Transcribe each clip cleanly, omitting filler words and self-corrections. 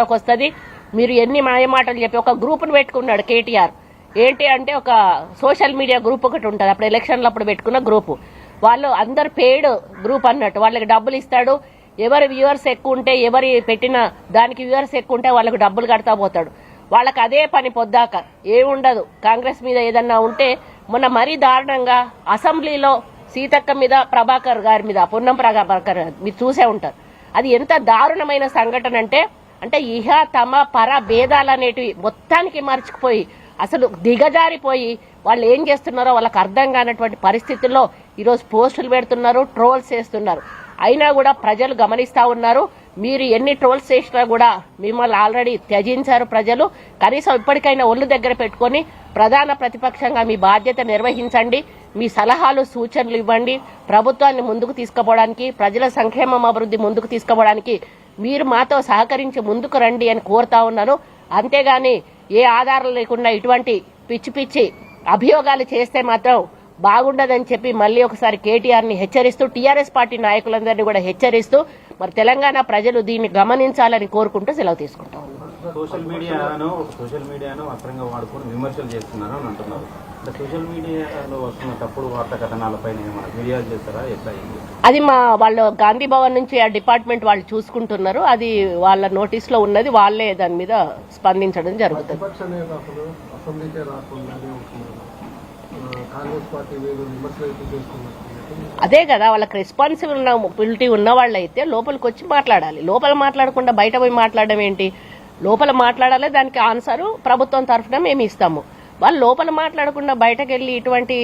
వస్తుంది. మీరు ఎన్ని మాయమాటలు చెప్పి ఒక గ్రూప్ను పెట్టుకున్నాడు కేటీఆర్. ఏంటి అంటే ఒక సోషల్ మీడియా గ్రూప్ ఒకటి ఉంటుంది, అప్పుడు ఎలక్షన్లు అప్పుడు పెట్టుకున్న గ్రూపు. వాళ్ళు అందరు పెయిడ్ గ్రూప్ అన్నట్టు, వాళ్ళకి డబ్బులు ఇస్తాడు. ఎవరి వ్యూవర్స్ ఎక్కువ ఉంటే, ఎవరి పెట్టిన దానికి వ్యూవర్స్ ఎక్కువ ఉంటే వాళ్ళకి డబ్బులు కడతా పోతాడు. వాళ్ళకి అదే పని పొద్దాక ఏముండదు. కాంగ్రెస్ మీద ఏదన్నా ఉంటే మొన్న మరీ దారుణంగా అసెంబ్లీలో సీతక్క మీద, ప్రభాకర్ గారి మీద, పొన్నం ప్రభాకర్ మీరు చూసే ఉంటారు. అది ఎంత దారుణమైన సంఘటన అంటే ఇహ తమ పర భేదాలు అనేటివి మొత్తానికి మర్చిపోయి అసలు దిగజారిపోయి వాళ్ళు ఏం చేస్తున్నారో వాళ్ళకి అర్థం కానటువంటి పరిస్థితుల్లో ఈరోజు పోస్టులు పెడుతున్నారు, ట్రోల్స్ చేస్తున్నారు. అయినా కూడా ప్రజలు గమనిస్తా ఉన్నారు. మీరు ఎన్ని ట్రోల్స్ చేసినా కూడా మిమ్మల్ని ఆల్రెడీ త్యజించారు ప్రజలు. కనీసం ఇప్పటికైనా ఒళ్ళు దగ్గర పెట్టుకుని ప్రధాన ప్రతిపక్షంగా మీ బాధ్యత నిర్వహించండి. మీ సలహాలు సూచనలు ఇవ్వండి. ప్రభుత్వాన్ని ముందుకు తీసుకుపోవడానికి, ప్రజల సంక్షేమం అభివృద్ధి ముందుకు తీసుకుపోవడానికి మీరు మాతో సహకరించి ముందుకు రండి అని కోరుతా ఉన్నాను. అంతేగాని ఏ ఆధారం లేకుండా ఇటువంటి పిచ్చి పిచ్చి అభియోగాలు చేస్తే మాత్రం బాగుండదని చెప్పి మళ్ళీ ఒకసారి కేటీఆర్ ని హెచ్చరిస్తూ, టీఆర్ఎస్ పార్టీ నాయకులందరినీ కూడా హెచ్చరిస్తూ మరి తెలంగాణ ప్రజలు దీన్ని గమనించాలని కోరుకుంటూ సెలవు తీసుకుంటాం. సోషల్ మీడియాను అస్త్రంగా వాడుకొని విమర్శలు చేస్తున్నారు అని అంటున్నారు. సోషల్ మీడియాలో వస్తున్న తప్పుడు వార్తా కథనాలపై ఫిర్యాదు చేస్తారా? ఎట్లా? అది వాళ్ళు గాంధీ భవన్ నుంచి ఆ డిపార్ట్మెంట్ వాళ్ళు చూసుకుంటున్నారు. అది వాళ్ళ నోటీస్ లో ఉన్నది. వాళ్ళే దాని మీద స్పందించడం జరుగుతుంది. అదే కదా, వాళ్ళకి రెస్పాన్సిబిలిటీ ఉన్న వాళ్ళైతే లోపలికి వచ్చి మాట్లాడాలి. లోపల మాట్లాడకుండా బయట పోయి మాట్లాడడం ఏంటి? లోపల మాట్లాడాలి, దానికి ఆన్సర్ ప్రభుత్వం తరఫున మేము ఇస్తాము. వాళ్ళు లోపల మాట్లాడకుండా బయటకు వెళ్లి ఇటువంటి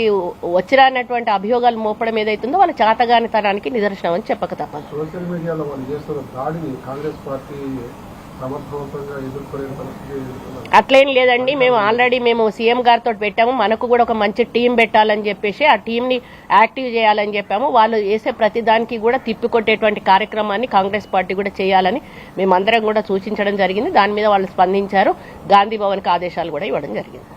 వచ్చిరానటువంటి అభియోగాలు మోపడం ఏదైతుందో వాళ్ళ చాతగానితనానికి నిదర్శనం అని చెప్పక తప్పదు. సోషల్ మీడియాలో వాళ్ళు చేస్తున్న దాడిని కాంగ్రెస్ పార్టీ అట్లేం లేదండి. మేము ఆల్రెడీ సీఎం గారితో పెట్టాము. మనకు కూడా ఒక మంచి టీం పెట్టాలని చెప్పేసి ఆ టీం ని యాక్టివ్ చేయాలని చెప్పాము. వాళ్ళు చేసే ప్రతి దానికి కూడా తిప్పికొట్టేటువంటి కార్యక్రమాన్ని కాంగ్రెస్ పార్టీ కూడా చేయాలని మేమందరం కూడా సూచించడం జరిగింది. దాని మీద వాళ్ళు స్పందించారు. గాంధీ భవన్ కి ఆదేశాలు కూడా ఇవ్వడం జరిగింది.